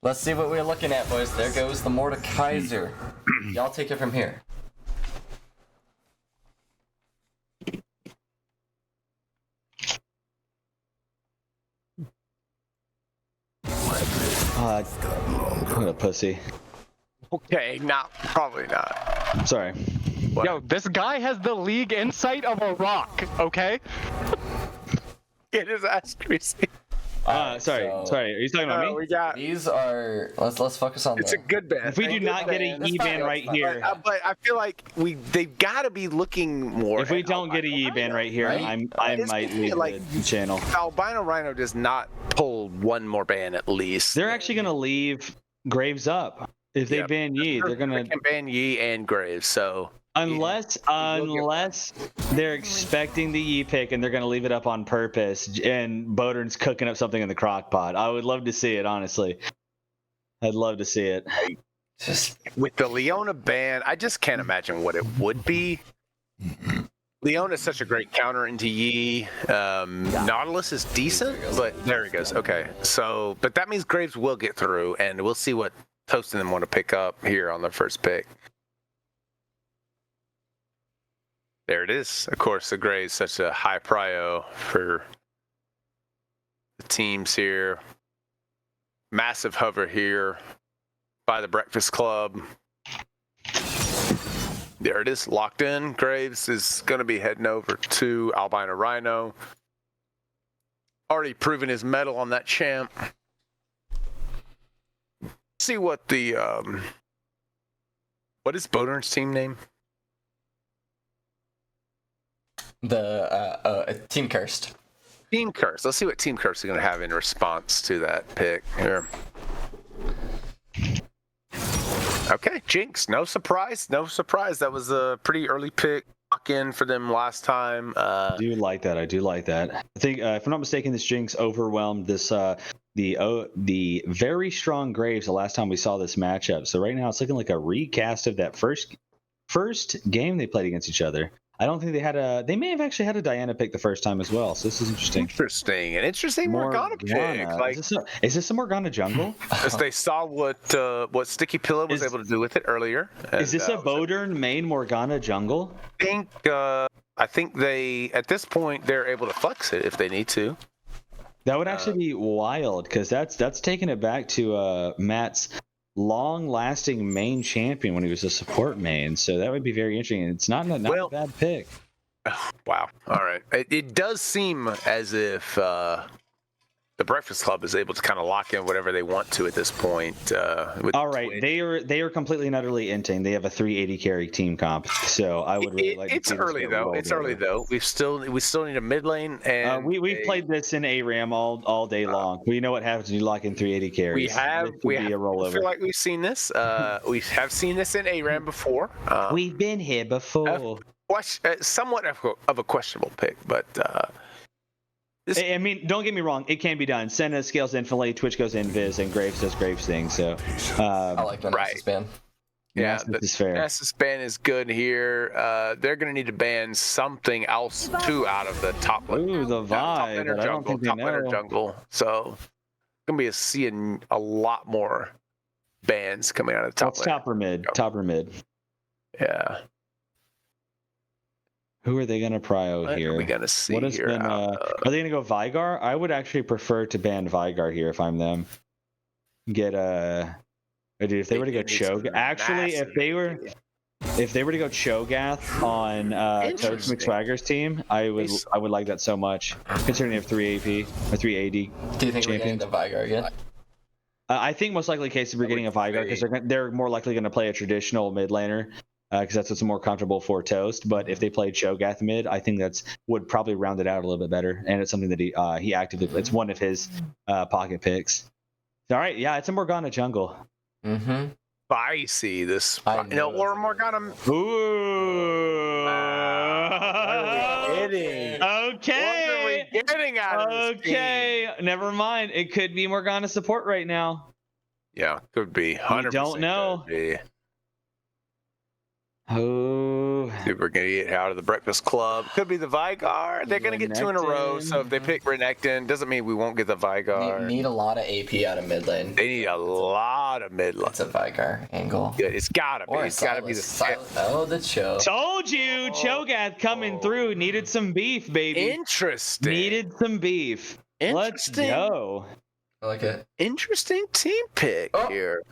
Let's see what we're looking at, boys. There goes the Mordekaiser. Y'all take it from here. What a pussy. Okay, probably not. Sorry. What? Yo, this guy has the league insight of a rock, okay? Get his ass greasy. Sorry. Are you talking about me? We got. These are. Let's focus on. It's a good band. If we do not get a Yi ban right here, but I feel like they've got to be looking more. if we don't get a Yi ban right here, right? I might leave the channel. Albino Rhino does not pull one more ban at least. They're actually gonna leave Graves up. If they ban Yi, they're gonna ban Yi and Graves. So unless they're expecting the Yi pick and they're gonna leave it up on purpose, and Bodern's cooking up something in the crock pot. I would love to see it, honestly. I'd love to see it. Just with the Leona ban, I just can't imagine what it would be. Leona is such a great counter into Yi. Nautilus is decent, but there he goes. Okay, so but that means Graves will get through, and we'll see what Toast and them want to pick up here on their first pick. There it is. Of course, the Graves such a high prio for the teams here. Massive hover here by the Breakfast Club. There it is, locked in. Graves is going to be heading over to Albino Rhino. Already proven his mettle on that champ. See what the what is Bodern's team name? the Team Cursed. Team Cursed. Let's see what Team Cursed is going to have in response to that pick here. Okay, Jinx. No surprise. No surprise. That was a pretty early pick. Lock in for them last time. I do like that. I think, if I'm not mistaken, this Jinx overwhelmed this the very strong Graves the last time we saw this matchup. So right now it's looking like a recast of that first game they played against each other. I don't think they may have actually had a Diana pick the first time as well. So this is interesting. An interesting Morgana pick. Like, is this a Morgana jungle? As they saw what Sticky Pillow was able to do with it earlier. Is this a Bodern main Morgana jungle? I think they at this point they're able to flex it if they need to. That would actually be wild, because that's taking it back to Matt's long-lasting main champion when he was a support main. So that would be very interesting. It's not a bad pick. Wow. All right. It does seem as if the Breakfast Club is able to kind of lock in whatever they want to at this point. All right, they are completely and utterly inting. They have a 380 carry team comp, so I would really like. It's early though. It's early though. We still need a mid lane, and we've played this in ARAM all day long. We know what happens when you lock in 380 carries. We have be a rollover. I feel like we've seen this. We have seen this in ARAM before. We've been here before. Somewhat of a questionable pick, but. I mean, don't get me wrong. It can be done. Senna scales infinitely, Twitch goes invis, and Graves does Graves things. So, I like the Nessus ban. Yeah, this is fair. Nessus ban is good here. They're going to need to ban something else too out of the top. Ooh, the vibe. I don't think they know. Jungle. So, going to be seeing a lot more bans coming out of the top. Top or mid? Top or mid? Yeah. Who are they going to prio here? What are we going to see here? Are they going to go Vigar? I would actually prefer to ban Vigar here if I'm them. Dude, if they were to go Cho'Gath. Actually, if they were to go Cho'Gath on Toast McSwagger's team, I would like that so much. Considering they have 3 AP or 3 AD. Do you think we're getting the Vigar again? I think most likely case we're getting a Vigar because they're more likely going to play a traditional mid laner. Because that's what's more comfortable for Toast. But if they played Cho'Gath mid, I think would probably round it out a little bit better. And it's something that he actively. It's one of his pocket picks. All right, yeah, it's a Morgana jungle. Mm-hmm. Spicy this. Or Morgana. Ooh. Kidding. Okay. What are we getting out of this team? Never mind. It could be Morgana support right now. Yeah, could be. 100% We don't know. Could be. Oh, Ooh. We're gonna get out of the Breakfast Club. Could be the Vigar. They're gonna get 2 in a row. So if they pick Renekton, doesn't mean we won't get the Vigar. Need a lot of AP out of mid lane. They need a lot of mid lane. It's a Vigar angle. Yeah, it's gotta be. Or It's gotta be the Oh, the Cho. Told you, Cho'Gath coming through. Needed some beef, baby. Interesting. Needed some beef. Let's Interesting. go. I like it. Interesting team pick Oh. here.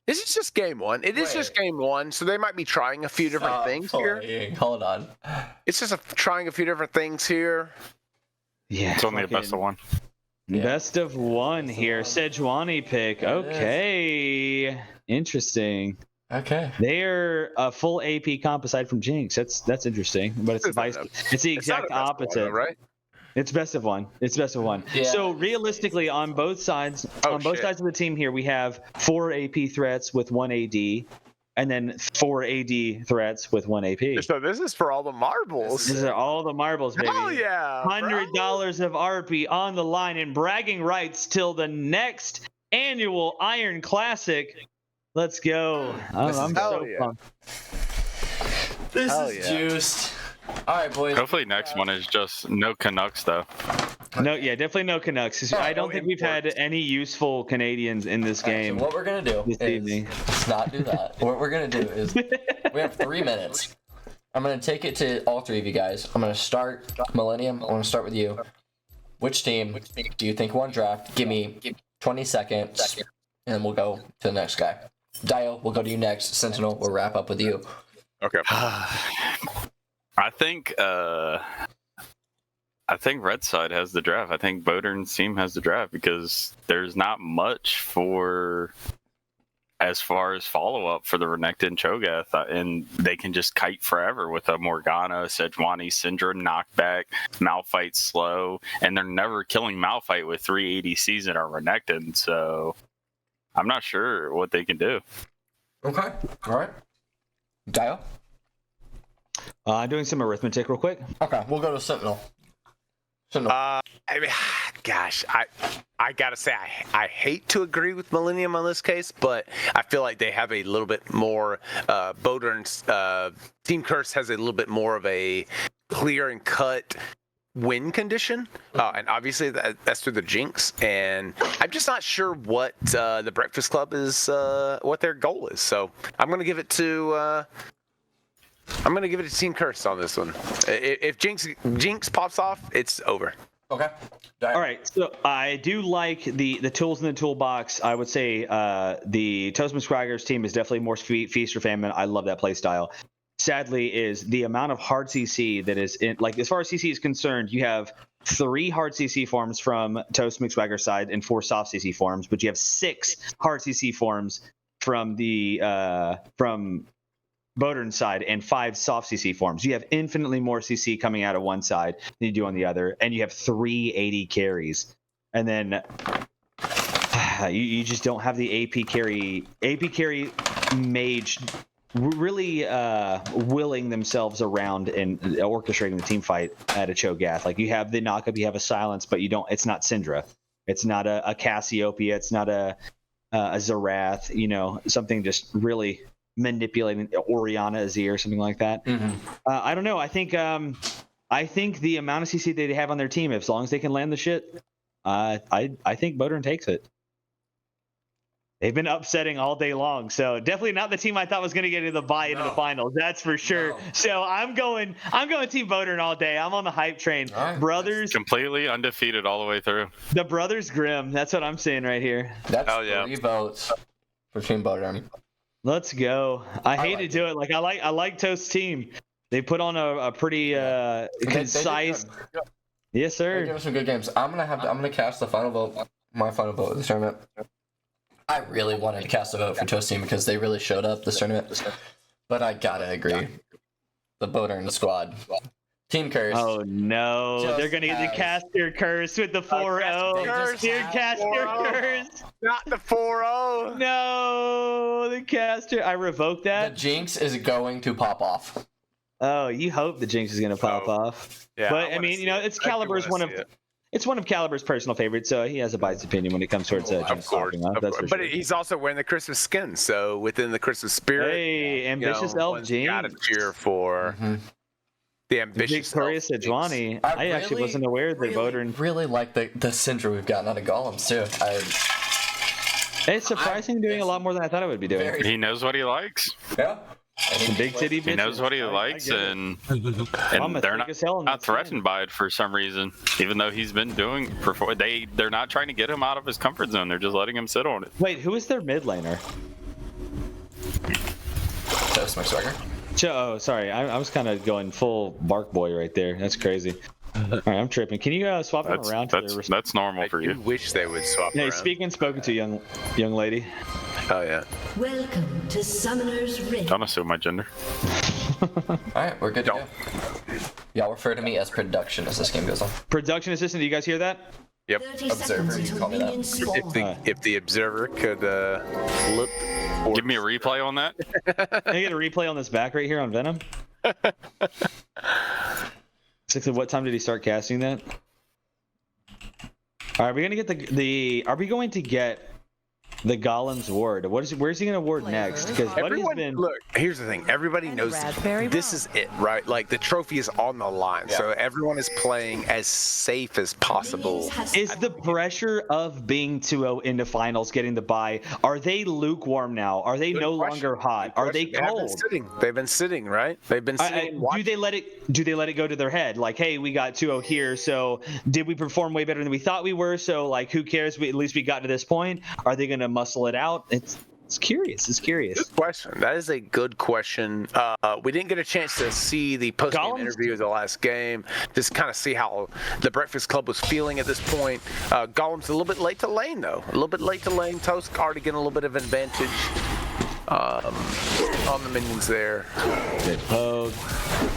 This is just game one. It is just game one, so they might be trying a few different things here. Hold on. It's just trying a few different things here. Yeah. It's only a best of one. Best of one here. Sejuani pick. Okay. Interesting. Okay. They're a full AP comp aside from Jinx. That's interesting, but it's vice. It's the It's not exact a best of one, opposite, though, right? It's best of one. It's best of one. Yeah. So realistically, on both sides, Oh, on both shit. sides of the team here, we have 4 AP threats with 1 AD, and then 4 AD threats with 1 AP. So this is for all the marbles. These are all the marbles, baby. Hell yeah! $100 of RP on the line and bragging rights till the next annual Iron Classic. Let's go. I'm hell so yeah. pumped. This Hell is yeah. juiced. All right, boys. Hopefully next one is just no Canucks though. No, yeah, definitely no Canucks. I don't think we've had any useful Canadians in this game. So what we're gonna do This is evening. let's not do that. What we're gonna do is we have 3 minutes. I'm gonna take it to all 3 of you guys. I'm gonna start Millennium. I want to start with you. Which team do you think won draft? Give me 20 seconds, and then we'll go to the next guy. Dio, we'll go to you next. Sentinel, we'll wrap up with you. Okay. I think Red Side has the draft. I think Bodern's team has the draft because there's not much for as far as follow up for the Renekton Cho'Gath, and they can just kite forever with a Morgana, Sejuani, Syndra, knockback, Malphite slow, and they're never killing Malphite with 3 ADCs in our Renekton. So I'm not sure what they can do. Okay. All right. Dio. I'm doing some arithmetic real quick. Okay, we'll go to Sentinel. Sentinel. I mean, gosh, I gotta say, I hate to agree with Millennium on this case, but I feel like they have a little bit more. Bodern's Team Curse has a little bit more of a clear and cut win condition, and obviously that's through the Jinx. And I'm just not sure what the Breakfast Club is, what their goal is. So I'm gonna give it to. I'm gonna give it to Team Curse on this one. If Jinx pops off, it's over. Okay. All right, so I do like the tools in the toolbox. I would say the Toastman Scraggers team is definitely more feast or famine. I love that play style. Sadly, is the amount of hard CC that is in, like, as far as CC is concerned, you have 3 hard CC forms from Toast McSwagger's side and 4 soft CC forms, but you have 6 hard CC forms from the from Bodern's side and 5 soft CC forms. You have infinitely more CC coming out of one side than you do on the other, and you have 380 carries. And then you just don't have the AP carry mage really willing themselves around and orchestrating the team fight at a Cho'Gath. Like, you have the knockup, you have a silence, but you don't. It's not Syndra. It's not a Cassiopeia. It's not a Zerath. You know, something just really manipulating Orianna Azir or something like that. Mm-hmm. I don't know. I think the amount of CC they have on their team, as long as they can land the shit, I think Bodern takes it. They've been upsetting all day long, so definitely not the team I thought was going to get into the bye into the finals. That's for sure. No. So I'm going Team Bodern all day. I'm on the hype train. Right. Brothers, Completely undefeated all the way through. the brothers Grimm. That's what I'm saying right here. That's Hell yeah. 3 votes for Team Bodern. Let's go. I hate like to do it. Like, I like Toast's team. They put on a pretty concise. They did good. Yes, They sir. gave us some good games. I'm gonna cast the final vote. My final vote of this tournament. I really wanted to cast a vote for Toast team because they really showed up this tournament. But I gotta agree. The Bodern squad. Team Curse. Oh no, Just they're gonna get the has- caster curse with the 4-0. Curse. Dear caster 4-0. curse. Not the 4-0. No, the caster. I revoke The that. Jinx is going to pop off. Oh, you hope the Jinx is gonna pop Oh. off. Yeah, But I wanna mean, see you know, it. it's I do Caliber's wanna one of see it. it's one of Caliber's personal favorites, so he has a biased opinion when it comes towards Of Jinx course, popping up. of That's course. for But sure. he's also wearing the Christmas skin, so within the Christmas spirit, Hey, ambitious elf one's Jinx. gotta cheer for the ambitious Victorious elf Jinx. Sejuani. I actually wasn't aware that Bodern. really like the syndrome we've gotten out of Golems too. It's surprising doing a lot more than I thought it would be doing. Very- He knows what he likes. Yeah. Some big titty bitches. He knows what he I likes, get it. and I'm as they're thick as hell in not that skin. threatened by it for some reason. Even though he's been doing they're not trying to get him out of his comfort zone. They're just letting him sit on it. Wait, who is their mid laner? Toast McSwagger. Oh, sorry. I was kind of going full bark boy right there. That's crazy. All right, I'm tripping. Can you swap them around? To their That's normal I for do you. wish they would swap Hey, around. speaking spoken to, young lady. Oh yeah. Welcome to Summoner's Rift. Don't assume my gender. All right, we're good to go. Y'all refer to me as production as this game goes on. Production assistant, do you guys hear that? 30 Observer, seconds you until call me that. minions spawn. If the observer could flip. Give me a replay on that. Can I get a replay on this back right here on Venom? What time did he start casting that? Are we gonna get Are we going to get the Golem's ward? Where's he gonna ward next? Because Buddy's Everyone, been. look. Here's the thing. Everybody knows raspberry this is it, right? Like the trophy is on the line, so everyone is playing as safe as possible. Minions have Is the pressure of being 2-0 into finals, getting the bye, are they lukewarm now? Are they no longer hot? Are they cold? They've been sitting, right? They've been sitting. Do they let it go to their head? Like, hey, we got 2-0 here, so did we perform way better than we thought we were? So like, who cares? At least we got to this point. Are they gonna muscle it out? It's curious. It's curious. Good question. That is a good question. We didn't get a chance to see the post-game Golems- interview of the last game, just kind of see how the Breakfast Club was feeling at this point. Golem's a little bit late to lane, though. A little bit late to lane. Toast already getting a little bit of advantage on the minions there. Good poke.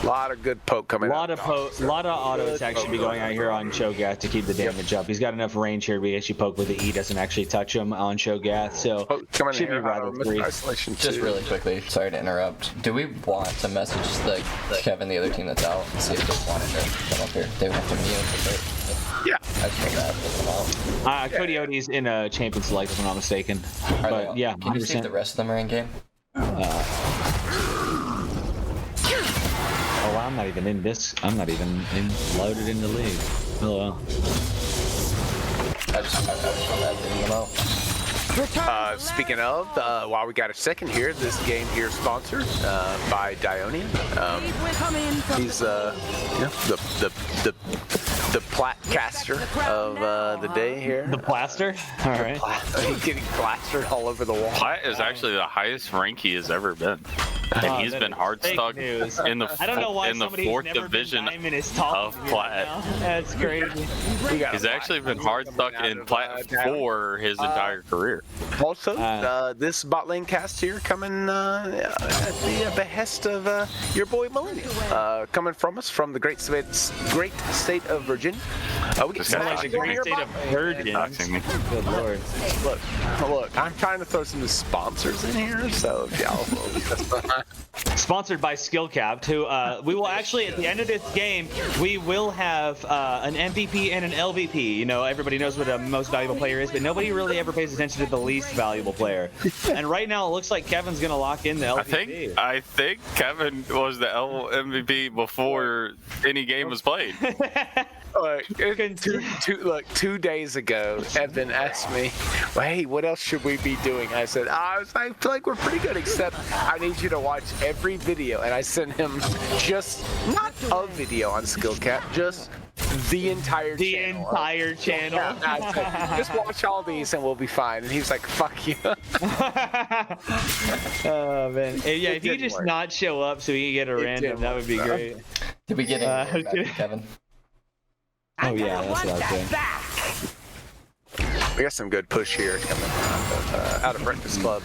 A lot of good poke coming A lot out. of autos actually be going out here on Shogath to keep the damage up. He's got enough range here to be actually poke with the E doesn't actually touch him on Shogath, so Poke coming in should be here. rather free. Isolation Just too. really quickly, sorry to interrupt. Do we want to message the Kevin, the other team that's out, and see if they wanted to come up here? They would have to mute, but Yeah. I just know that. Cody Odie's in a champion select, if I'm not mistaken. But yeah, Can you see if the 100%. rest of them are in game? Oh, wow, I'm not even in this. I'm not even loaded in the league. Oh well. I just want that to know. Speaking of, while we got a second here, this game here sponsored by Dionia. He's the platcaster of the day here. The plaster? All right. He's getting plastered all over the wall. Platt is actually the highest rank he has ever been. And he's that been is hard fake stuck news. in the I don't know why in the somebody who's fourth never division been diamond is talking of to me Platt. right now. That's crazy. We got He's a lot. actually been hard stuck in Plat 4 his entire career. Also, this bot lane cast here coming at the behest of your boy Millennium. Coming from us from the great state of Virginia. We get This guy smashed like in Great your state bot of lane. virgin. Doxing me. Good lord. Look, I'm trying to throw some sponsors in here, so if y'all Sponsored by Skillcapped, who we will actually, at the end of this game, we will have an MVP and an LVP. You know, everybody knows what a most valuable player is, but nobody really ever pays attention to the least valuable player. And right now, it looks like Kevin's going to lock in the LVP. I think Kevin was the MVP before any game was played. Look, 2 days ago, Evan asked me, well, hey, what else should we be doing? I said, I feel like we're pretty good, except I need you to watch every video. And I sent him just, not a video on Skillcap, just the entire The channel. entire channel. Yeah, I said, just watch all these and we'll be fine. And he was like, fuck you. Oh, man. Yeah, if he didn't just work. not show up so he can get a random, didn't that would be work, great. Did we get any back, Kevin? Oh, yeah, that's what I was saying. We got some good push here coming out of Breakfast Club.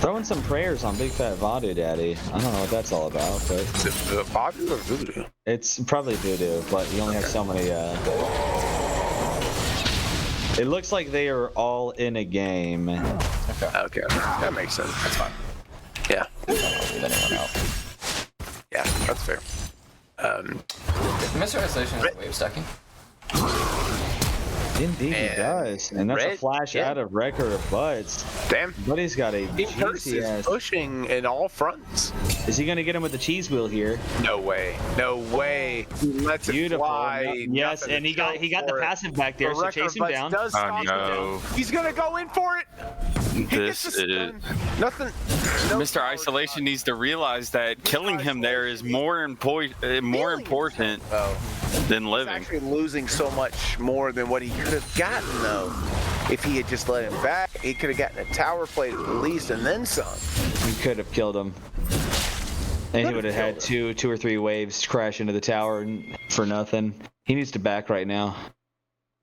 Throwing some prayers on Big Fat Vadu Daddy. I don't know what that's all about, but Is it Voodoo or Voodoo? it's probably Voodoo, but you only have so many, It looks like they are all in a game. Okay, that makes sense. That's fine. Yeah. I don't leave anyone out. Yeah, that's fair. Mr. Isolation has wave stacking. Indeed, he does. And that's a Red, flash yeah. out of Wrecker of Butts. Damn. Buddy's got a Team Curse juicy is ass. pushing in all fronts. Is he going to get him with the cheese wheel here? No way. No way. He lets it Beautiful. fly. Yes, Nothing and he to got show the for it. passive back there, The so Wrecker chase him Butts down. does stop no. him. He's gonna go in for it. He gets This the is. stun. Nothing. No Mr. power Isolation shot. needs to realize that killing him there is more important Oh, than he's living. actually losing so much more than what he could have gotten though. If he had just let him back, he could have gotten a tower plate at least and then some. He could have killed him. And he would have had two or three waves crash into the tower for nothing. He needs to back right now.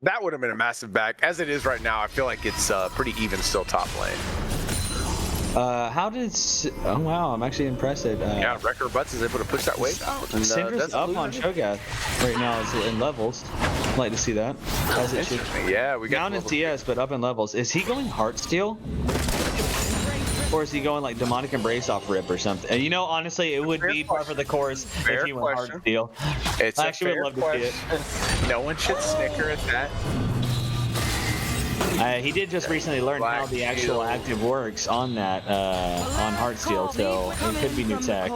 That would have been a massive back. As it is right now, I feel like it's pretty even still top lane. How did... Oh, wow, I'm actually impressed that... Yeah, Wrecker Butts is able to push that wave out. And, Syndra's doesn't up lose on any. Cho'Gath right now in levels. I'd like to see that. As it should. Yeah, we got Down in CS, but up in levels. Is he going Heartsteel? Or is he going like Demonic Embrace off Rip or something? And you know, honestly, it would be par for the course Fair if he went question. Heartsteel. It's I a actually fair would love to see question. No one should snicker at that. He did just recently learn how the actual active works on that, on Heartsteel, so it could be new tech.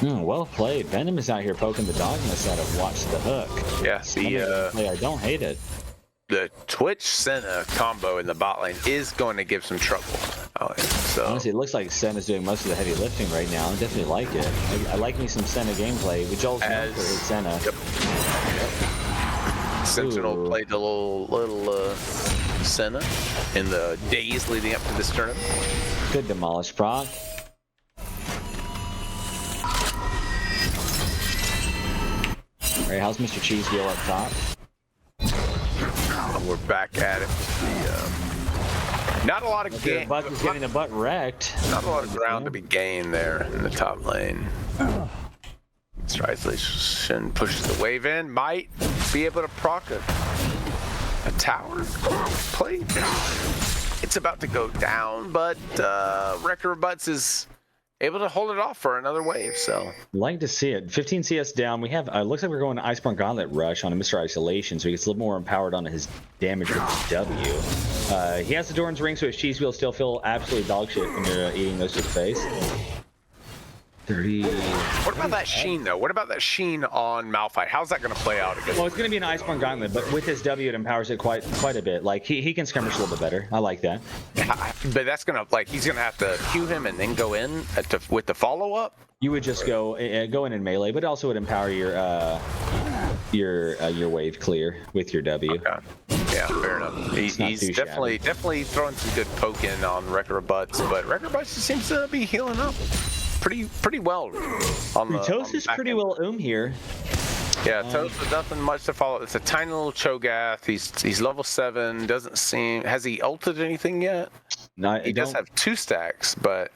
Well played. Venom is out here poking the dogmas out of Watch the Hook. Yeah, I don't hate it. the Twitch Senna combo in the bot lane is going to give some trouble. So Honestly, it looks like Senna's doing most of the heavy lifting right now. I definitely like it. I like me some Senna gameplay. With Joel's known for his Senna. Yep. Sentinel Ooh. played the little Senna in the days leading up to this tournament. Good demolish proc. Alright, how's Mr. Cheese Wheel up top? We're back at it. Not a lot of The butt is getting the butt wrecked. Not a lot of ground to be gained there in the top lane. Isolation pushes the wave in. Might be able to proc a tower plate. It's about to go down, but Wrecker Butts is able to hold it off for another wave. So Like to see it. 15 CS down. We have. Looks like we're going to Iceborne Gauntlet Rush on a Mr. Isolation, so he gets a little more empowered on his damage with his W. He has the Doran's Ring, so his cheese wheels still feel absolutely dog shit when you're eating those to the face. 30. what about that sheen though? What about that sheen on Malphite? How's that going to play out against? Well, it's going to be an Iceborne Gauntlet, but with his W, it empowers it quite a bit. Like he can skirmish a little bit better. I like that. But that's going to he's going to have to Q him and then go in with the follow up. You would just go in melee, but it also would empower your wave clear with your W. Okay. Yeah, fair enough. He's not too definitely throwing some good poke in on Wrecker Butts, but Wrecker Butts seems to be healing up pretty well on the. Toast is back pretty end. well here. Yeah, Toast with nothing much to follow. It's a tiny little Cho'Gath. He's level 7. Doesn't seem. Has he ulted anything yet? No, He does have 2 stacks, but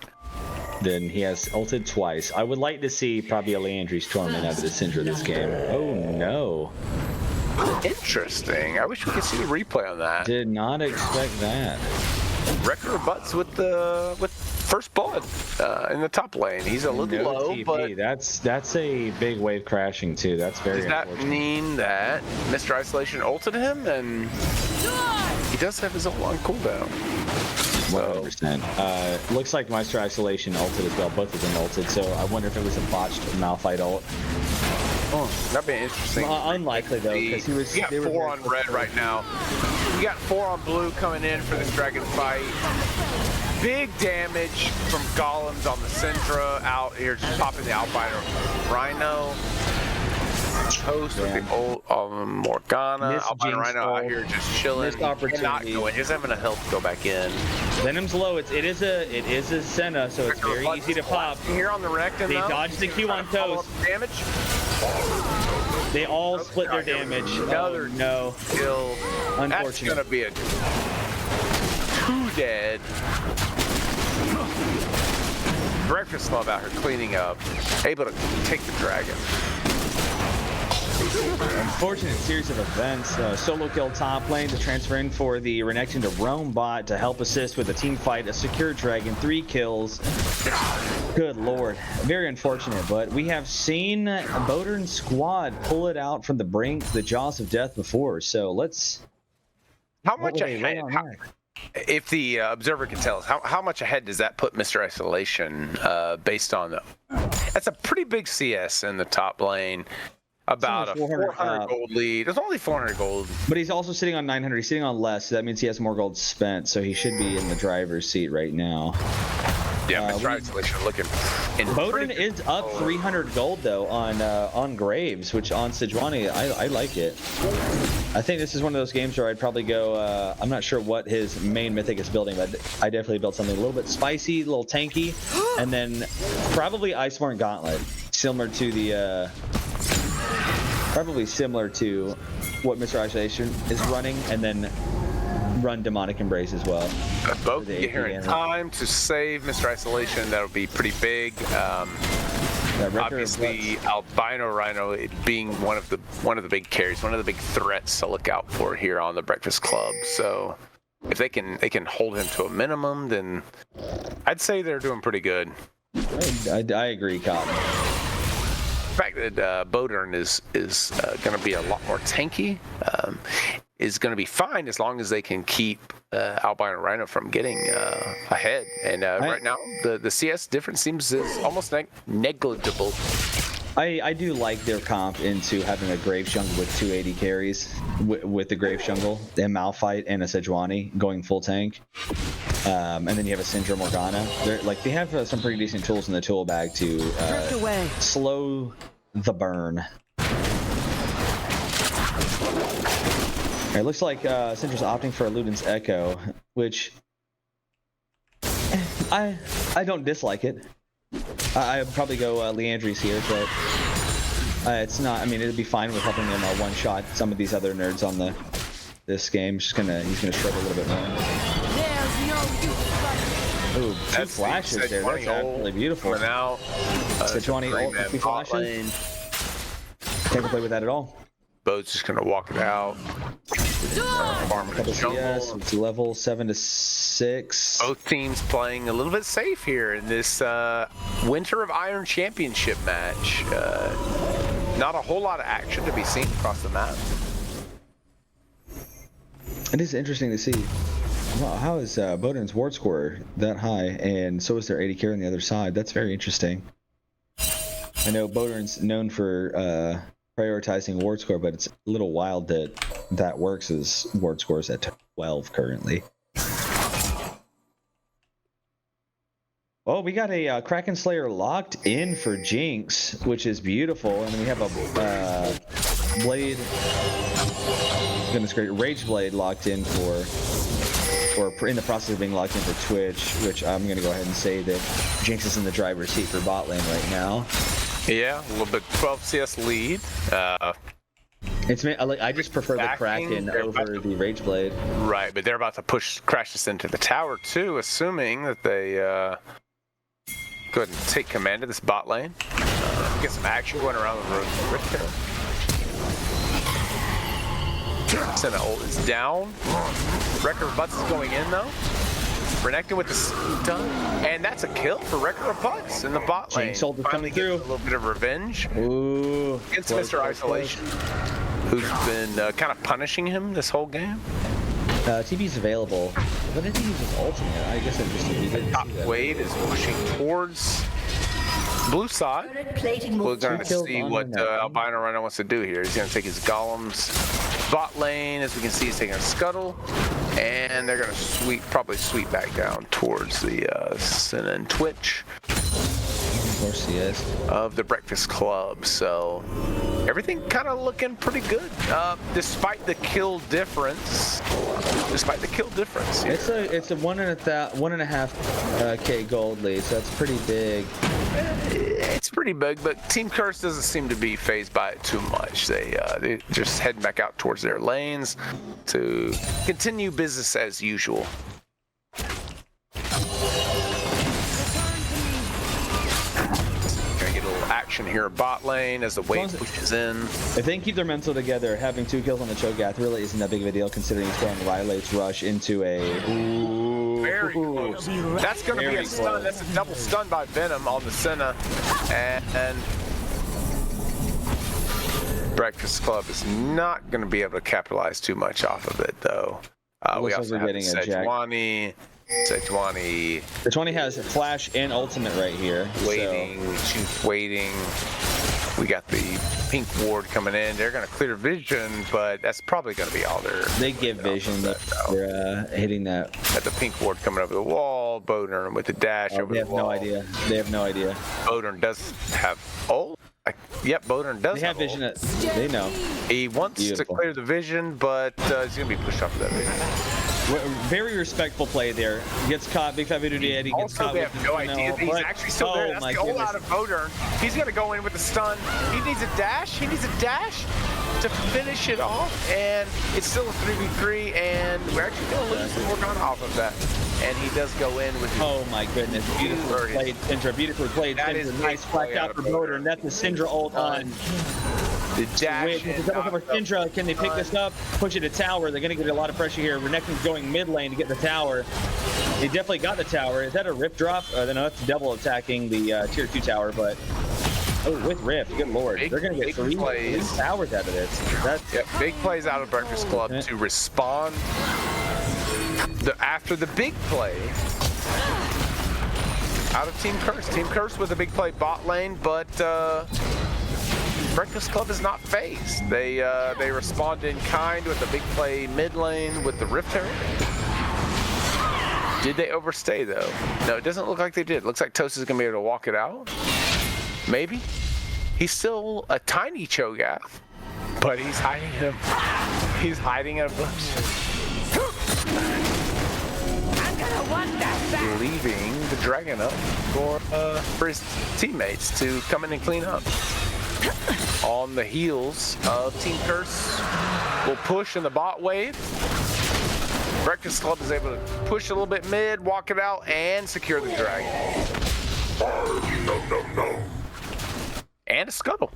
Then he has ulted twice. I would like to see probably a Leandry's Torment out of the Syndra this game. Oh no. interesting. I wish we could see the replay on that. Did not expect that. Wrecker Butts with first blood in the top lane. He's a little No low, TP. but That's a big wave crashing too. That's very does that unfortunate. mean that Mr. Isolation ulted him and he does have his ult on cooldown? 100%. Looks like Meister Isolation ulted as well. Both of them ulted, so I wonder if it was a botched Malphite ult. That'd be interesting. Unlikely though, because he was. You got they were 4 very on close. red right now. You got 4 on blue coming in for this dragon fight. Big damage from golems on the Syndra out here, just popping the Albino Rhino. Toast with the old Morgana. Miss Albino Jinx Rhino out ult. here just chilling. Missed He cannot opportunity. go in. He doesn't have enough health to go back in. Venom's low. It is a Senna, so it's very easy to pop. Here on the Rectum, They though. dodged the Q on Toast. Damage. They all split their damage. Another Oh, no. kill. That's Unfortunate. gonna be a 2 dead. Breakfast Club out here cleaning up, able to take the dragon. Unfortunate series of events. Solo kill top lane to transfer in for the Renekton to roam bot to help assist with the team fight. A secure dragon, 3 kills. Good lord. Very unfortunate, but we have seen Bodern's squad pull it out from the brink, the jaws of death before. So let's... How much ahead? If the observer can tell us, how much ahead does that put Mr. Isolation based on the... That's a pretty big CS in the top lane. About a 400 gold lead. There's only 400 gold. But he's also sitting on 900. He's sitting on less. So that means he has more gold spent. So he should be in the driver's seat right now. Yeah, Mr. Isolation looking. Bodern is up 300 gold though on Graves, which on Sejuani I like it. I think this is one of those games where I'd probably go. I'm not sure what his main mythic is building, but I definitely built something a little bit spicy, a little tanky, and then probably Iceborne Gauntlet, similar to the. Probably similar to what Mr. Isolation is running, and then run Demonic Embrace as well. Both get here in time to save Mr. Isolation. That'll be pretty big. Obviously, Albino Rhino being one of the big carries, one of the big threats to look out for here on the Breakfast Club. So if they can hold him to a minimum, then I'd say they're doing pretty good. I agree, Cotton. The fact that Bodern is going to be a lot more tanky is going to be fine as long as they can keep Albino Rhino from getting ahead. And right now, the CS difference seems almost negligible. I do like their comp into having a Grave Jungle with 280 carries with the Grave Jungle, a Malphite, and a Sejuani going full tank. And then you have a Syndrome Morgana. They have some pretty decent tools in the tool bag to slow the burn. It looks like Syndra's opting for a Luden's Echo, which I don't dislike it. I'd probably go Leandry's here, but it's not. I mean, it'd be fine with helping him one-shot some of these other nerds on this game. He's gonna struggle a little bit more. Ooh, 2 flashes there. That's absolutely beautiful. Now, Sejuani ult with 2 flashes. Can't play with that at all. Bo's just gonna walk it out. Farm in the jungle. It's level 7 to 6. Both teams playing a little bit safe here in this Winter of Iron Championship match. Not a whole lot of action to be seen across the map. It is interesting to see. Wow, how is Bodern's ward score that high, and so is their 80 carry on the other side? That's very interesting. I know Bodern's known for prioritizing ward score, but it's a little wild that works as ward scores at 12 currently. Oh, we got a Kraken Slayer locked in for Jinx, which is beautiful, and then we have a Blade. Goodness great, Rage Blade locked in or in the process of being locked in for Twitch, which I'm gonna go ahead and say that Jinx is in the driver's seat for bot lane right now. Yeah, a little bit 12 CS lead. I just prefer the Kraken over the Rage Blade. Right, but they're about to crash this into the tower too, assuming that they go ahead and take command of this bot lane. Get some action going around the road. Senna ult is down. Wrecker of Butts is going in though. Renekton with the stun, and that's a kill for Wrecker of Butts in the bot lane. Finally gets a little bit of revenge against Mr. Isolation, who's been kind of punishing him this whole game. TV's available. What did he use his ultimate? I guess I just didn't Top Wade is pushing towards blue side. We're going to see what Albino Rhino wants to do here. He's going to take his golems bot lane. As we can see, he's taking a scuttle, and they're going to probably sweep back down towards the Sin and Twitch of the Breakfast Club. So everything kind of looking pretty good, despite the kill difference. Here. It's a 1.5 K gold lead, so that's pretty big. It's pretty big, but Team Curse doesn't seem to be fazed by it too much. They just head back out towards their lanes to continue business as usual. action here bot lane as the wave pushes in. If they can keep their mental together, having 2 kills on the Cho'Gath really isn't that big of a deal considering he's throwing Rylate's Rush into a... Very close. That's going to be a stun. That's a double stun by Venom on the Senna. And Breakfast Club is not going to be able to capitalize too much off of it, though. We also have Sejuani. Sejuani has Flash and Ultimate right here. Waiting. So. She's waiting. We got the pink ward coming in. They're going to clear vision, but that's probably going to be all they give vision. They're hitting that. Got the pink ward coming over the wall. Bodern with the dash over the wall. They have no idea. Bodern does have ult. Yep, Bodern does have vision. They know. He wants to clear the vision, but he's going to be pushed off of that vision. Very respectful play there. Gets caught. Big Fat Voodoo Daddy gets caught. They have no idea. He's actually still there. That's the ult out of Bodern. He's going to go in with the stun. He needs a dash. To finish it off, and it's still a 3v3, and we're actually going to lose some more gun off of that. And he does go in with his... Oh my goodness, beautifully played, Syndra. Beautifully played, that Syndra. Is nice flash out for Bodern. That's the Syndra ult on. The dash. Syndra, can they pick this up? Push it to tower. They're going to get a lot of pressure here. Renekton's going mid lane to get the tower. He definitely got the tower. Is that a Rift drop? No, that's double attacking the tier 2 tower, but... Oh, with Rift, good lord. They're going to get 3 towers out of this. Big plays out of Breakfast Club to respond after the big play out of Team Curse. Team Curse with a big play bot lane, but Breakfast Club is not phased. They respond in kind with a big play mid lane with the Rift Herald. Did they overstay though? No, it doesn't look like they did. Looks like Toast is going to be able to walk it out. Maybe. He's still a tiny Cho'Gath, but he's hiding him. He's hiding in a bush. I'm gonna want that. Leaving the dragon up for his teammates to come in and clean up. On the heels of Team Curse, will push in the bot wave. Breakfast Club is able to push a little bit mid, walk it out, and secure the dragon. No. And a scuttle.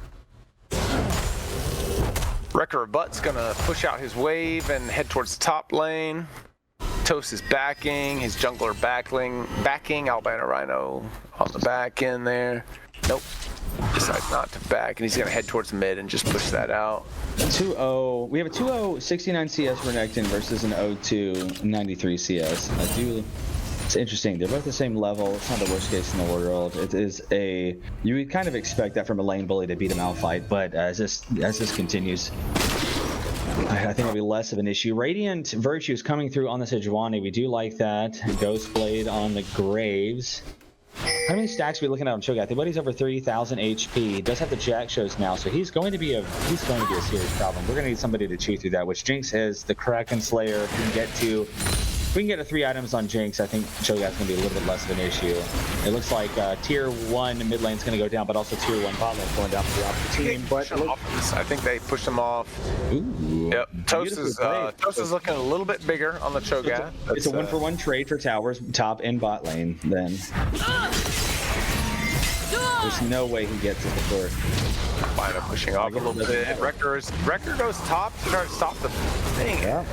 Wrecker of Butt's gonna push out his wave and head towards the top lane. Toast is backing, his jungler backing, Albino Rhino on the back end there. Nope, decides not to back, and he's gonna head towards the mid and just push that out. 2-0, we have a 2-0 69 CS Renekton versus an 0-2 93 CS. It's interesting. They're both the same level. It's not the worst case in the world. It is you would kind of expect that from a lane bully to beat a Malphite, but as this continues, I think it'll be less of an issue. Radiant Virtue is coming through on the Sejuani. We do like that. Ghostblade on the Graves. How many stacks are we looking at on Cho'Gath? But he's over 30,000 HP. He does have the Jack shows now, so he's going to be a serious problem. We're going to need somebody to chew through that, which Jinx is. The Kraken Slayer if we can get to 3 items on Jinx, I think Cho'Gath's going to be a little bit less of an issue. It looks like tier 1 mid lane's going to go down, but also tier 1 bot lane's going down for the opposite team. But I think they pushed him off. Ooh, yep. Toast is looking a little bit bigger on the Cho'Gath. It's a 1-for-1 trade for towers, top and bot lane. Then there's no way he gets it before. Albino pushing off a little bit. Wrecker goes top to try to stop the thing. Yeah.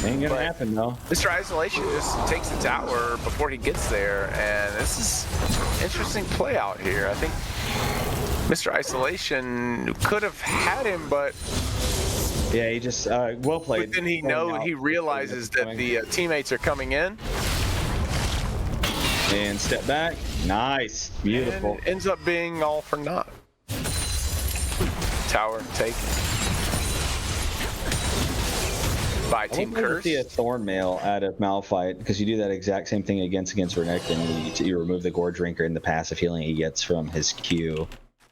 Ain't gonna happen though. Mr. Isolation just takes the tower before he gets there, and this is interesting play out here. I think Mr. Isolation could have had him, but yeah, he just well played. But then he realizes that the teammates are coming in. And step back. Nice. Beautiful. And ends up being all for naught. Tower taken. By Team Curse. See a Thorn Mail out of Malphite, because you do that exact same thing against Renekton. You remove the Gore Drinker and the passive healing he gets from his Q.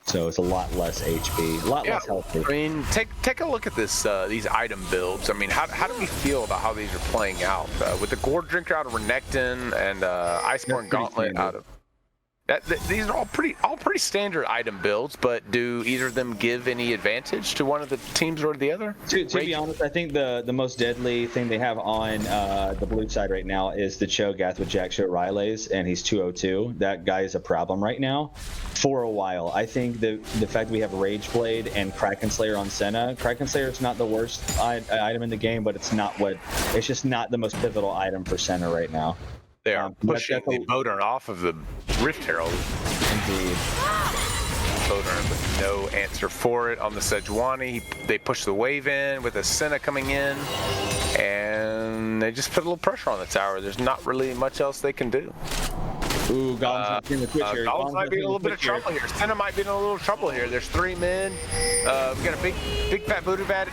So it's a lot less HP, a lot less healthy. I mean, take a look at this these item builds. I mean, how do we feel about how these are playing out? With the Gore Drinker out of Renekton and Iceborne Gauntlet out of... These are all pretty standard item builds, but do either of them give any advantage to one of the teams or the other? To be honest, I think the most deadly thing they have on the blue side right now is the Cho'Gath with Jack Show Rileys, and he's 202. That guy is a problem right now for a while. I think the fact that we have Rage Blade and Kraken Slayer on Senna. Kraken Slayer is not the worst item in the game, but it's just not the most pivotal item for Senna right now. They are pushing the Bodern off of the Rift Herald. Indeed. Bodern with no answer for it on the Sejuani. They push the wave in with a Senna coming in, and they just put a little pressure on the tower. There's not really much else they can do. Ooh, Golem's in the picture. Golem's might be in a little bit of trouble here. Senna might be in a little trouble here. There's 3 men. We got a big fat voodoo bat.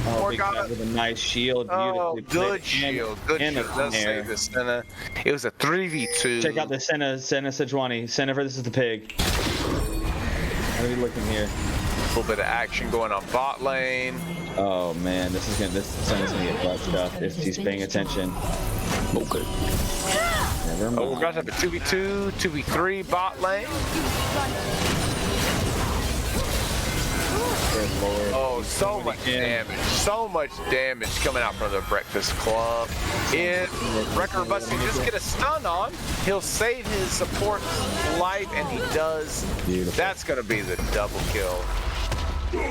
Oh, big guy with a nice shield. Oh, good shield. Good shield. Does save this Senna. It was a 3v2. Check out the Senna Sejuani. Senna for this is the pig. What are we looking here? A little bit of action going on bot lane. Oh man, this Senna's gonna get clutched up if he's paying attention. Okay. Never mind. Oh, we're about to have a 2v2, 2v3 bot lane. Oh, so much damage. So much damage coming out from the Breakfast Club. If Wrecker Butts can just get a stun on, he'll save his support life, and he does. Beautiful. That's going to be the double kill.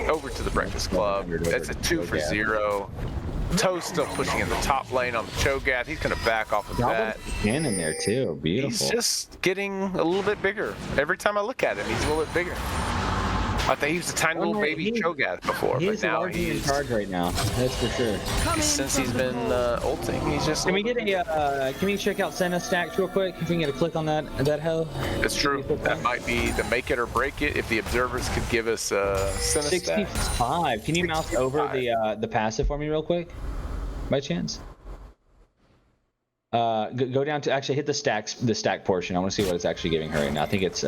Over to the Breakfast Club. That's a 2 for 0. Toast still pushing in the top lane on the Cho'Gath. He's going to back off of that. In there too. Beautiful. He's just getting a little bit bigger. Every time I look at him, he's a little bit bigger. I thought he was a tiny little baby Cho'Gath before, but now he's in charge right now. That's for sure. Since he's been ulting, he's just. Can we get a? Can we check out Senna stacks real quick? If we can get a click on that hoe. It's true. That might be the make it or break it. If the observers could give us Senna 65. stats. Can you mouse over the passive for me real quick, by chance? Go down to actually hit the stack portion. I want to see what it's actually giving her right now. I think it's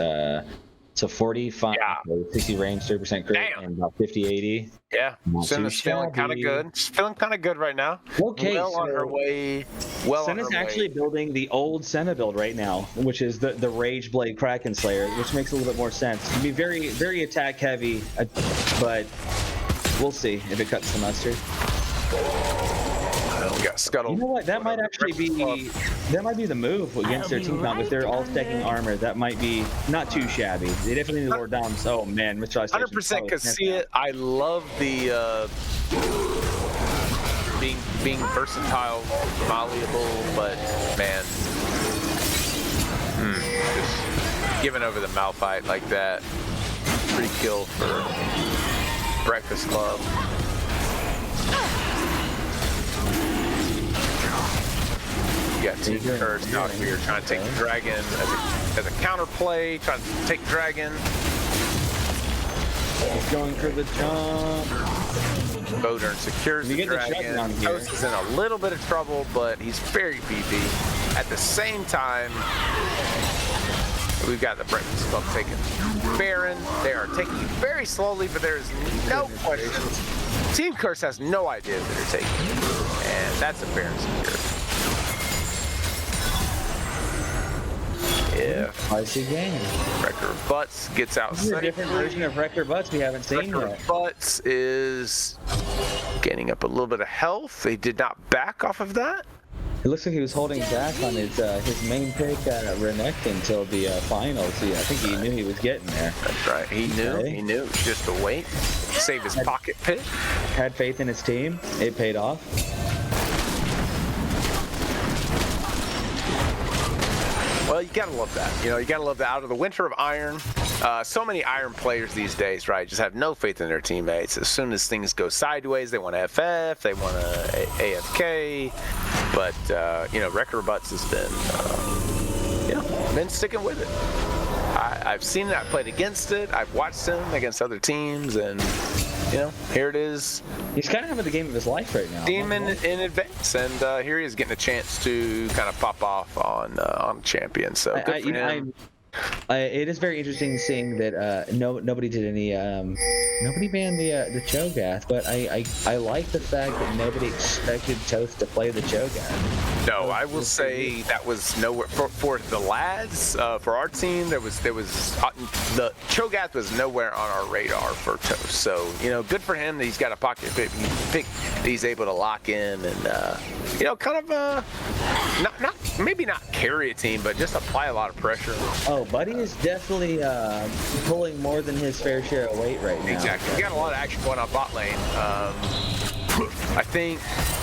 So 45, 60 range, 30% crit, and about 50-80. Yeah, Senna's feeling kind of good. She's feeling kind of good right now. Okay, on her way. Senna's actually building the old Senna build right now, which is the Rage Blade Kraken Slayer, which makes a little bit more sense. It'd be very, very attack heavy, but we'll see if it cuts the mustard. We got Scuttle. You know what? That might actually be the move against their team comp. If they're all stacking armor, that might be not too shabby. They definitely need Lord Doms. Oh man, Mr. 100% could see it. I love the being versatile, malleable, but man, just giving over the Malphite like that. Free kill for Breakfast Club. You got Team Curse out here trying to take the dragon as a counterplay, trying to take dragon. He's going for the jump. Bodern secures the dragon. Toast is in a little bit of trouble, but he's very BB. At the same time, we've got the Breakfast Club taking Baron. They are taking it very slowly, but there is no question. Team Curse has no idea that they're taking it, and that's a Baron secure. Yeah. Spicy game. Wrecker Butts gets out. This is a different version of Wrecker Butts we haven't seen Wrecker yet. Butts is gaining up a little bit of health. They did not back off of that. It looks like he was holding back on his main pick Renekton until the finals. I think he knew he was getting there. That's right. He knew. Okay. He knew. Just to wait. Save his pocket pick. Had faith in his team. It paid off. Well, you gotta love that. You know, you gotta love that. Out of the winter of Iron, so many Iron players these days, right, just have no faith in their teammates. As soon as things go sideways, they want to FF, they want to AFK. But, you know, Wrecker Butts has been sticking with it. I've seen it. I've played against it. I've watched him against other teams, and you know, here it is. He's kind of having the game of his life right now. Team in advance, and here he is getting a chance to kind of pop off on champion. So good for him. It is very interesting seeing that nobody did any nobody banned the Cho'Gath, but I like the fact that nobody expected Toast to play the Cho'Gath. No, I will say that was nowhere for the lads. For our team, there was the Cho'Gath was nowhere on our radar for Toast. So good for him that he's got a pocket pick that he's able to lock in and kind of maybe not carry a team, but just apply a lot of pressure. Oh, Buddy is definitely pulling more than his fair share of weight right now. Exactly. We got a lot of action going on bot lane. I think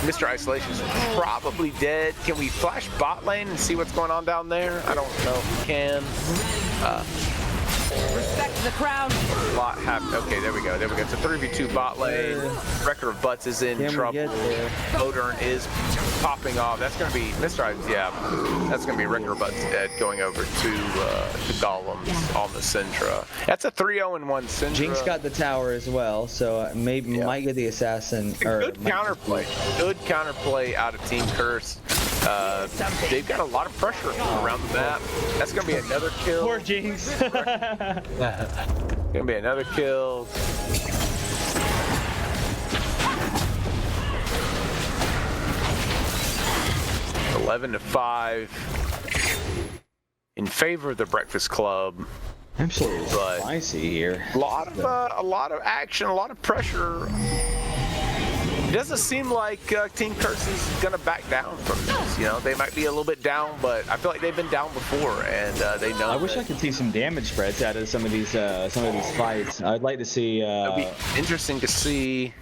Mr. Isolation is probably dead. Can we flash bot lane and see what's going on down there? I don't know if we can. Respect the crown. Lot happened. Okay, there we go. There we go. It's a 3v2 bot lane. Record of Butts is in trouble. Odern is popping off. That's going to be that's going to be Record of Butts going over to Golems on the Syndra. That's a 3-0-1 Syndra. Jinx got the tower as well, so maybe might get the assassin. Good counterplay. Good counterplay out of Team Curse. They've got a lot of pressure around the map. That's going to be another kill. Poor Jinx. Gonna be another kill. $11 to 5 in favor of the Breakfast Club. Absolutely spicy here. A lot of action, a lot of pressure. It doesn't seem like Team Curse is gonna back down from this. They might be a little bit down, but I feel like they've been down before, and they know. I wish I could see some damage spreads out of some of these fights. I'd like to see. It'd be interesting to see.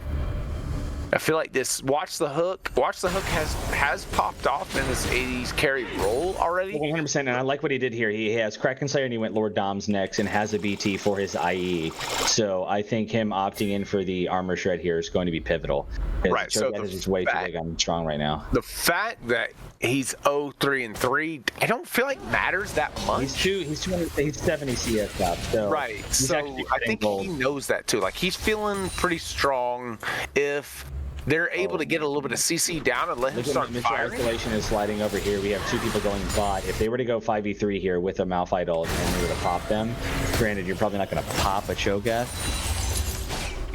I feel like this Watch the Hook has popped off in this 80s carry role already. 100%, and I like what he did here. He has Kraken Slayer and he went Lord Dom's next and has a BT for his IE. So I think him opting in for the armor shred here is going to be pivotal. Right, so is just way too big on strong right now. The fact that he's 0-3-3, I don't feel like matters that much. He's 70 CS up. So right, so I think he knows that too. Like he's feeling pretty strong if they're able to get a little bit of CC down and let him start firing. Isolation is sliding over here. We have two people going bot. If they were to go 5v3 here with a Malphite ult and they were to pop them, granted, you're probably not going to pop a Cho'Gath.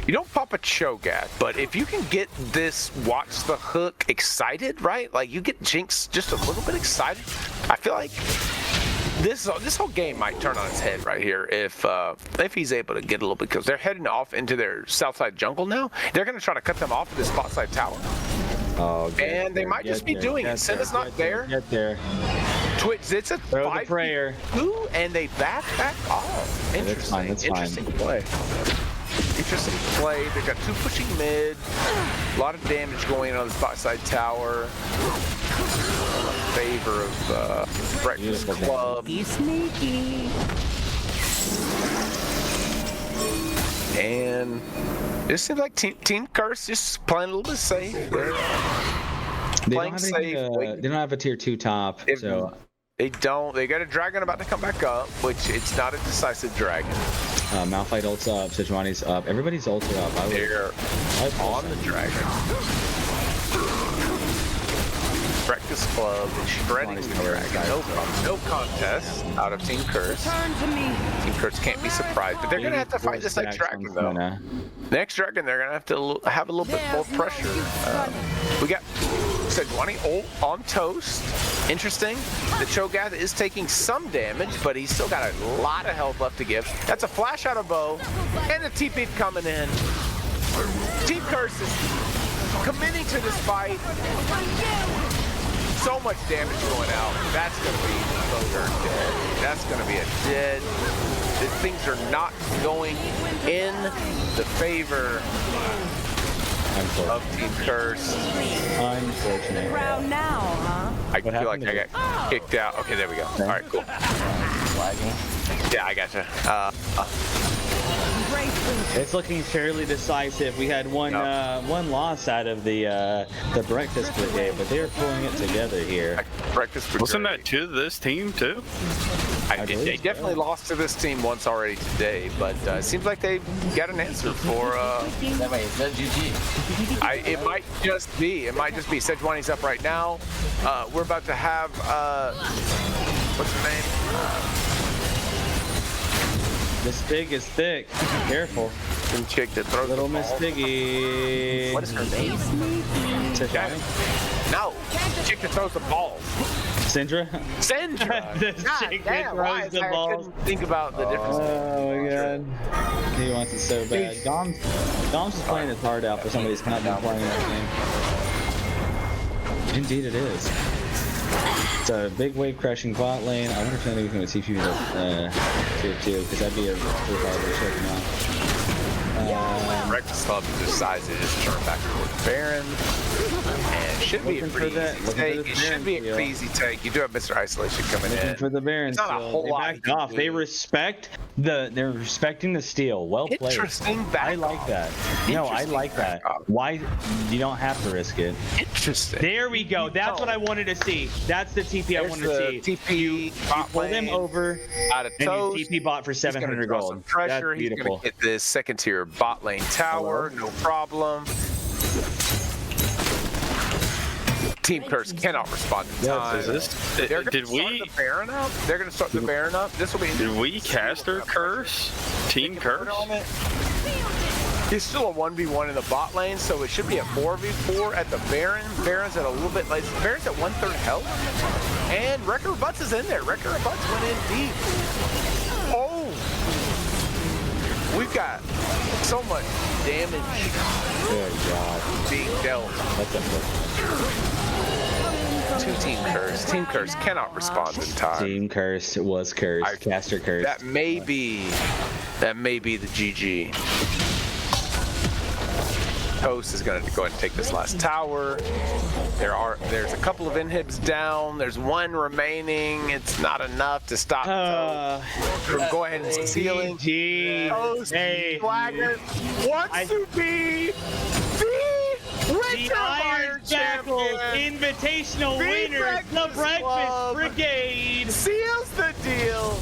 You don't pop a Cho'Gath, but if you can get this Watch the Hook excited, right? Like you get Jinx just a little bit excited. I feel like this whole game might turn on its head right here if he's able to get a little bit, because they're heading off into their south side jungle now. They're going to try to cut them off at this bot side tower. Oh, and they might just be doing it. Senna's not there. Get there. Twitch, it's a 5v2, and they back off. Interesting. Interesting play. Interesting play. They've got two pushing mid. A lot of damage going on this bot side tower. In favor of Breakfast Club. Be sneaky. And it seems like Team Curse just playing a little bit safe. They don't have a tier 2 top, so they don't. They got a dragon about to come back up, which it's not a decisive dragon. Malphite ult's up, Sejuani's up, everybody's ults are up. They're on the dragon. Breakfast Club is shredding the dragon. No contest out of Team Curse. Turn to me. Team Curse can't be surprised, but they're gonna have to fight this next dragon though. Next dragon, they're gonna have to have a little bit more pressure. We got Sejuani ult on Toast. Interesting. The Cho'Gath is taking some damage, but he's still got a lot of health left to give. That's a flash out of bow, and a TP coming in. Team Curse is committing to this fight. So much damage going out. That's going to be dead. That's going to be a dead. Things are not going in the favor of Team Curse. Unfortunate. Crown now, huh? I feel like I got kicked out. Okay, there we go. All right, cool. Yeah, I gotcha. It's looking fairly decisive. We had one loss out of the Breakfast Brigade, but they're pulling it together here. Breakfast Brigade. Wasn't that to this team too? They definitely lost to this team once already today, but it seems like they got an answer for. That way, it's GG. It might just be. Sejuani's up right now. We're about to have what's her name? This pig is thick. Careful. Some chick that throws Little the Miss ball. Piggy. What is her name? Tiffany? No, chick that throws the balls. Syndra? Sandra. This God chick damn, that why throws is the that- I balls. couldn't think about the difference. Oh my god. He wants it so bad. Dom's just playing his heart out for somebody who's not been playing that game. Indeed it is. It's a big wave crushing bot lane. I wonder if anybody's going to TP the tier 2, because that'd be a pretty hard to check him out. Breakfast Club decides to just turn back toward Baron. And should be a Looking pretty for that- easy looking for take. the It should be a Baron pretty easy take. You do have Mr. Isolation coming Looking in. for the Baron It's not a steal. whole They lot backed he can off. They do. respect they're respecting the steal. Well played. Interesting back I like off. that. No, I Interesting like that. back off. Why you don't have to risk it. Interesting. There we go. That's what I wanted to see. That's the TP I There's wanted to the see. TP bot Pull them lane, over out of and toast. you TP bot for He's gonna 700 draw gold. some pressure. That's He's beautiful. gonna get this second tier bot lane tower, no problem. Team Curse cannot respond in time. Is this? They're gonna Did start we? the Baron up? They're gonna start the Baron up. This will be. Did we caster curse? Team curse? He's still a 1v1 in the bot lane, so it should be a 4v4 at the Baron. Baron's at a little bit late. Baron's at 1/3 health. And Wrecker of Butts is in there. Wrecker of Butts went in deep. Oh! We've got so much damage Good God. being dealt That's a to Team Curse. Team Curse cannot respond in time. Team curse was cursed. I- Caster curse. That may be the GG. Toast is going to go ahead and take this last tower. There's a couple of inhibs down. There's one remaining. It's not enough to stop Toast from going ahead and stealing. GG. Toast Hey. Swagger wants to be the The Winter Iron Shackles Champion. Invitational The winners, the Breakfast Breakfast Club. Brigade. Seals the deal.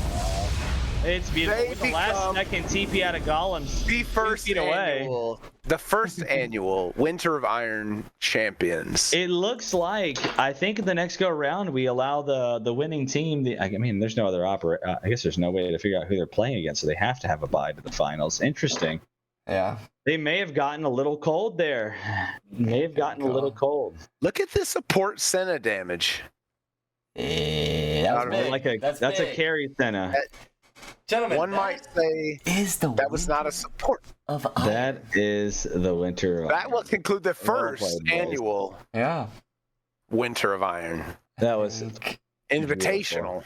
It's beautiful. They With the last become second TP out of Golems. The first 2 feet away. annual, the first annual Winter of Iron champions. It looks like I think the next go around we allow the winning team. I mean, there's no other I guess there's no way to figure out who they're playing against, so they have to have a bye to the finals. Interesting. Yeah. They may have gotten a little cold there. May have gotten a little cold. Look at the support Senna damage. That was big. Like that's a big. carry Senna. Gentlemen, One might say is the that was not a support. of Iron. That is the winter. That will conclude the first played, boys. annual Yeah. Winter of Iron That was Invitational.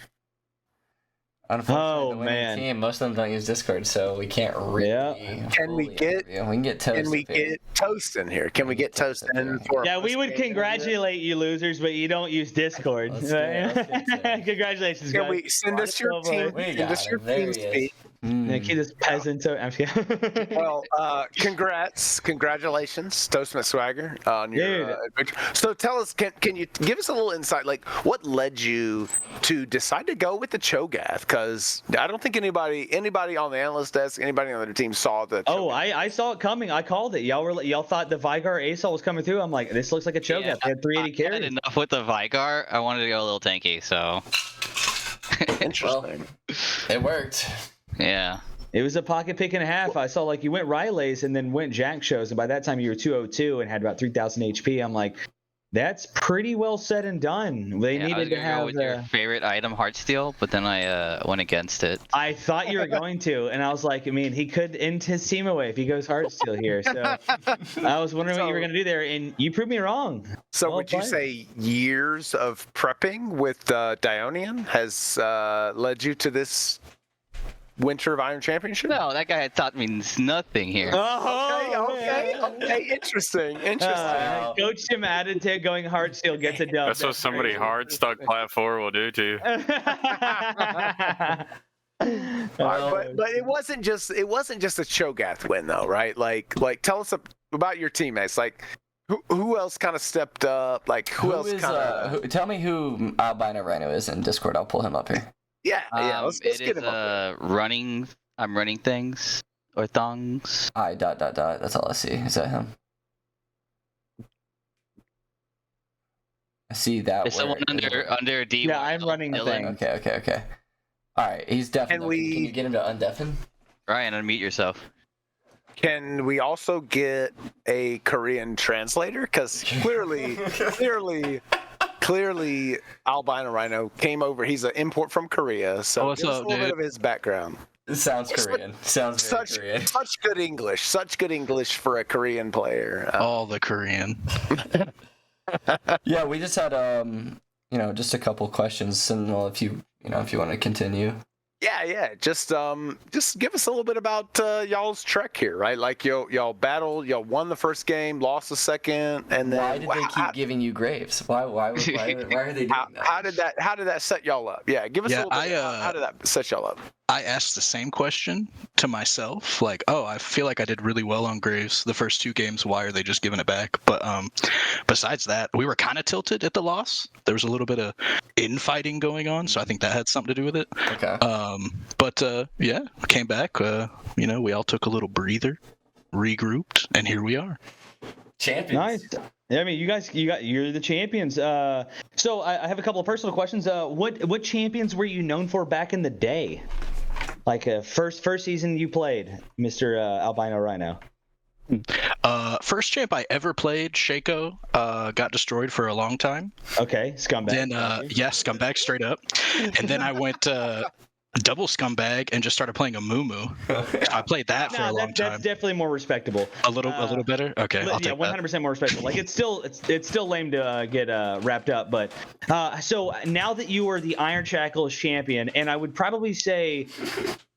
Unfortunately, Oh, the winning man. team, most of them don't use Discord, so we can't really. Yeah. Can we fully get- overview. We can get Toast. Can we if it- get Toast in here? Can we get Toast in for? Yeah, we would first game? congratulate you losers, but you don't use Discord. Let's get it. Congratulations, Can guys. we send us your team? We Send got us your him. There team he is. speak. Yeah, keep this peasant. I'm just kidding. Well, congratulations, Toast Swagger, on your victory. So tell us, can you give us a little insight? Like, what led you to decide to go with the Cho'Gath? Because I don't think anybody on the analyst desk, anybody on their team saw the. Oh, I saw it coming. I called it. Y'all thought the Vigar Assault was coming through. I'm like, this looks like a Cho'Gath. Yeah, They had 380 I had carries. enough with the Vigar. I wanted to go a little tanky, so Interesting. It worked. yeah. It was a pocket pick and a half. I saw like you went Rileys and then went Jack shows, and by that time you were 202 and had about 3,000 HP. I'm like, that's pretty well said and done. They Yeah, I was needed to gonna go have. with your favorite item, Heartsteel, but then I went against it. I thought you were going to, and I was like, I mean, he could end his team away if he goes Heartsteel here. So I was wondering what you were going to do there, and you proved me wrong. So Well would you played. say years of prepping with Dionian has led you to this Winter of Iron Championship? No, that guy taught means nothing here. Okay. Interesting. Coach Tim added to going Heartsteel gets a dub. That's what somebody hard stuck plat 4 will do to you. But it wasn't just a Cho'Gath win though, right? Like tell us about your teammates. Like who else kind of stepped up? Like who else is, kind of? tell me who Albino Rhino is in Discord. I'll pull him up here. Yeah. Let's it get is him up. running. I'm running things or thongs. I ... That's all I see. Is that him? I see that. Is someone under D? Yeah, I'm running the thing. Okay. All right, he's deafened. Can Can we- you get him to undeafen? Ryan, unmute yourself. Can we also get a Korean translator? Because clearly, Albino Rhino came over. He's an import from Korea, so What's give us up, a little bit dude? of his background. It sounds Korean. Sounds very Such Korean. such good English. Such good English for a Korean player. All the Korean. Yeah, we just had just a couple questions, and well, if you want to continue. Yeah. Just give us a little bit about y'all's trek here, right? Like y'all battled, y'all won the first game, lost the second, and then Why did they keep giving you graves? Why are they doing that? How did that set y'all up? Yeah, give us Yeah, a little bit. How did that set y'all up? I asked the same question to myself, like, oh, I feel like I did really well on Graves the first 2 games. Why are they just giving it back? But besides that, we were kind of tilted at the loss. There was a little bit of infighting going on, so I think that had something to do with it. Okay. But yeah, came back. We all took a little breather, regrouped, and here we are. Champions. Nice. I mean, you're the champions. So I have a couple of personal questions. What champions were you known for back in the day? Like first season you played, Mr. Albino Rhino. First champ I ever played, Shaco, got destroyed for a long time. Okay, scumbag. Then scumbag straight up. And then I went double scumbag and just started playing a Mumu. I played that for a long time. That's definitely more respectable. A little better. Okay, I'll take 100% more respectable. Like it's still lame to get wrapped up, but so now that you are the Iron Shackles champion, and I would probably say,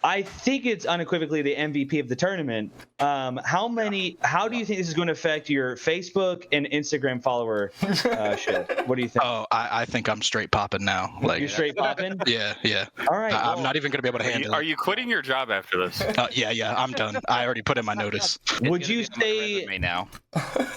I think it's unequivocally the MVP of the tournament. How do you think this is going to affect your Facebook and Instagram follower shit? What do you think? Oh, I think I'm straight popping now. Like You're straight popping? Yeah. All right. I'm not even gonna be able to handle Are you quitting your job after this? Yeah, I'm done. I already put in my notice. Would you say now?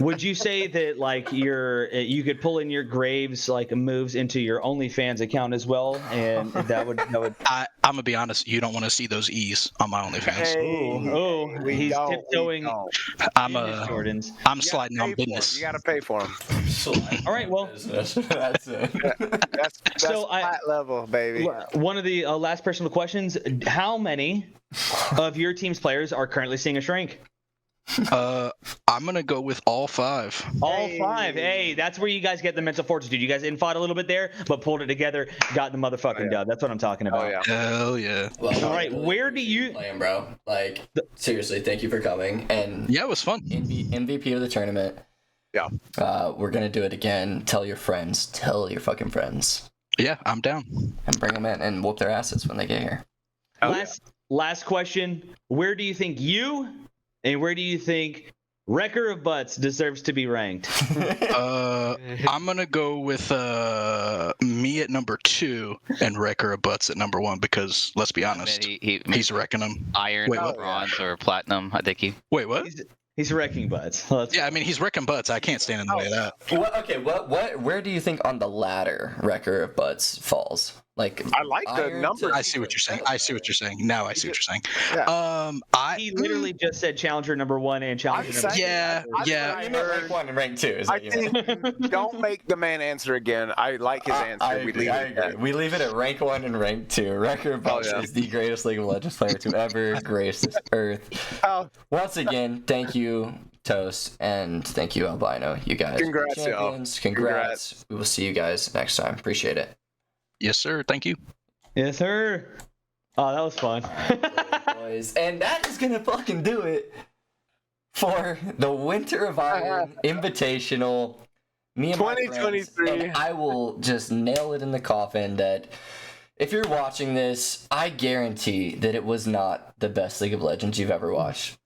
Would you say that like you could pull in your Graves like moves into your OnlyFans account as well, and that would I'm gonna be honest. You don't want to see those E's on my OnlyFans. He's tiptoeing. Jordans. I'm sliding on business. You gotta pay for them. All right, well, That's it. That's So flat level, baby. one of the last personal questions: how many of your team's players are currently seeing a shrink? I'm gonna go with all 5. All 5. Hey, that's where you guys get the mental fortitude. You guys infought a little bit there, but pulled it together, got the motherfucking dub. That's what I'm talking about. Oh yeah. Hell yeah. Well, All right, where do you? playing, bro? Like seriously, thank you for coming and Yeah, it was fun. MVP of the tournament. Yeah. We're gonna do it again. Tell your friends. Tell your fucking friends. Yeah, I'm down. And bring them in and whoop their asses when they get here. Last question: where do you think and where do you think Wrecker of Butts deserves to be ranked? I'm gonna go with me at number 2 and Wrecker of Butts at number 1 because let's be honest, he's wrecking them. Iron, Wait, what? bronze, or platinum. I think he. Wait, what? He's wrecking Butts. Yeah, I mean he's wrecking butts. I can't stand in the way of that. Where do you think on the ladder Wrecker of Butts falls? Like I like the iron numbers. to- I see what you're saying. Now I see what you're saying. Yeah. He literally just said challenger number 1 and challenger number 2. Yeah. You meant rank 1 and rank 2. Is I what you meant. think don't make the man answer again. I like his answer. I agree. We leave it at rank 1 and rank 2. Wrecker of Butts is the greatest League of Legends player to ever grace this earth. Oh. Once again, thank you, Toast, and thank you, Albino. You guys, Congrats, y'all. champions. Congrats. We will see you guys next time. Appreciate it. Yes, sir. Thank you. Yes, sir. Oh, that was fun. Boys. And that is gonna fucking do it for the Winter of Iron Invitational. Me and my friends, 2023. and I will just nail it in the coffin that if you're watching this, I guarantee that it was not the best League of Legends you've ever watched.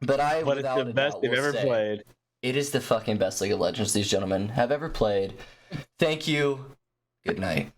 But it's without the a best doubt, they've will ever say played. It is the fucking best League of Legends these gentlemen have ever played. Thank you. Good night.